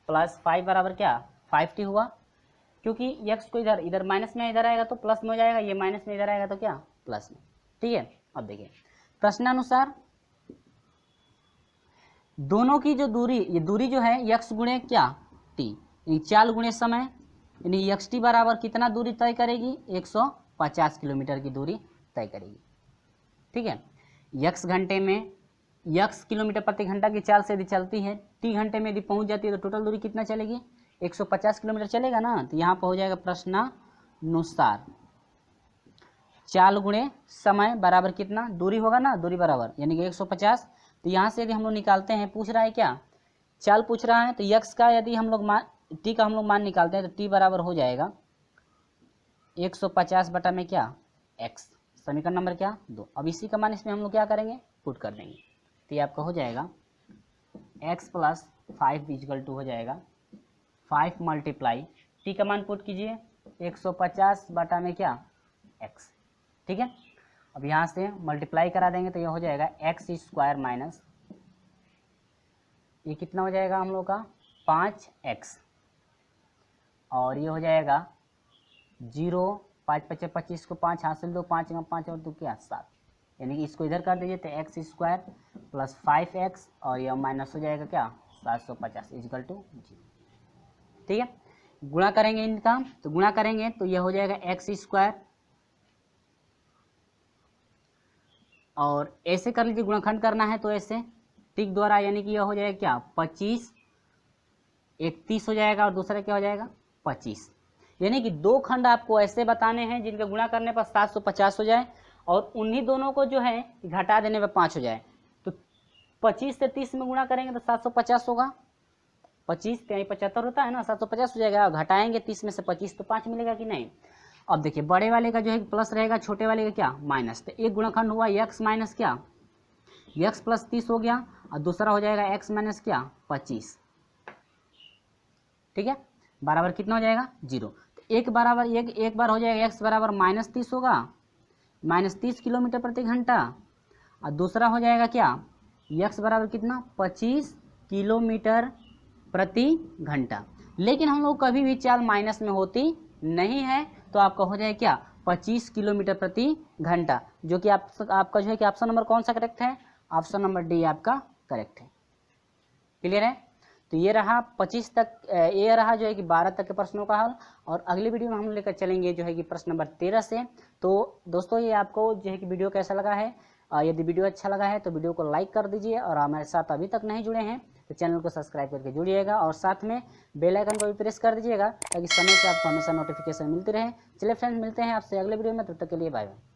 Speaker 1: प्लस 5 बराबर क्या 5t हुआ, क्योंकि x को इधर इधर माइनस में इधर आएगा तो प्लस में हो जाएगा, ये माइनस में इधर आएगा तो क्या प्लस में। ठीक है, अब देखिए प्रश्नानुसार दोनों की जो दूरी, ये दूरी जो है x गुणे क्या t, यानी चाल गुणे समय, यानी xt बराबर कितना दूरी तय करेगी 150 किलोमीटर की दूरी तय करेगी। ठीक है, x घंटे में x किलोमीटर प्रति घंटा की चाल से यदि चलती है, t घंटे में यदि पहुंच जाती है तो टोटल दूरी कितना चलेगी 150 किलोमीटर चलेगा ना। तो यहाँ पर हो जाएगा प्रश्नानुसार चाल गुणे समय बराबर कितना दूरी होगा ना, दूरी बराबर यानी कि 150। तो यहाँ से यदि हम लोग निकालते हैं, पूछ रहा है क्या चाल पूछ रहा है, तो x का यदि हम लोग मान t का हम लोग मान निकालते हैं तो t बराबर हो जाएगा 150 बटा में क्या x, समीकरण नंबर क्या 2। अब इसी का मान इसमें हम लोग क्या करेंगे पुट कर देंगे, तो ये आपका हो जाएगा x प्लस 5 इक्वल टू हो जाएगा 5 मल्टीप्लाई t का मान पुट कीजिए 150 बटा में क्या x। ठीक है, अब यहाँ से मल्टीप्लाई करा देंगे तो ये हो जाएगा एक्स स्क्वायर माइनस ये कितना हो जाएगा हम लोग का 5x, और ये हो जाएगा 0 5 5 25 को 5 हासिल दो, 5 में 5 और 2 क्या 7, यानी कि इसको इधर कर दीजिए तो एक्स स्क्वायर प्लस 5x और यह माइनस हो जाएगा क्या 750 इक्वल टू 0। ठीक है, गुणा करेंगे इनका, तो गुणा करेंगे तो यह हो जाएगा एक्स स्क्वायर, और ऐसे कर लीजिए गुणाखंड करना है तो ऐसे टिक द्वारा, यानी कि यह हो जाएगा क्या 25 एक 30 हो जाएगा और दूसरा क्या हो जाएगा 25, यानी कि दो खंड आपको ऐसे बताने हैं जिनके गुणा करने पर 750 हो जाए और उन्हीं दोनों को जो है घटा देने पर 5 हो जाए। तो 25 से 30 में गुणा करेंगे तो 750 होगा, 25 कहीं 75 होता है ना, 750 हो जाएगा, घटाएंगे 30 में से 25 तो 5 मिलेगा कि नहीं। अब देखिए बड़े वाले का जो है प्लस रहेगा, छोटे वाले का क्या माइनस, तो एक गुणनखंड हुआ x माइनस क्या x प्लस 30 हो गया और दूसरा हो जाएगा x माइनस क्या 25। ठीक है, बराबर कितना हो जाएगा 0। तो एक बराबर एक बार हो जाएगा x बराबर माइनस 30 होगा, माइनस 30 किलोमीटर प्रति घंटा, और दूसरा हो जाएगा क्या x बराबर कितना 25 किलोमीटर प्रति घंटा। लेकिन हम लोग कभी भी चाल माइनस में होती नहीं है, तो आपका हो जाएगा क्या 25 किलोमीटर प्रति घंटा, जो कि आपका जो है कि ऑप्शन नंबर कौन सा करेक्ट है, ऑप्शन नंबर डी आपका करेक्ट है। क्लियर है, तो ये रहा 25 तक, ये रहा जो है कि 12 तक के प्रश्नों का हल, और अगली वीडियो में हम लेकर चलेंगे जो है कि प्रश्न नंबर 13 से। तो दोस्तों ये आपको जो है कि वीडियो कैसा लगा है, यदि वीडियो अच्छा लगा है तो वीडियो को लाइक कर दीजिए, और हमारे साथ अभी तक नहीं जुड़े हैं तो चैनल को सब्सक्राइब करके जुड़िएगा, और साथ में बेल आइकन को भी प्रेस कर दीजिएगा ताकि समय से आपको हमेशा नोटिफिकेशन मिलती रहे। चलिए फ्रेंड्स, मिलते हैं आपसे अगले वीडियो में, तब तक के लिए बाय बाय।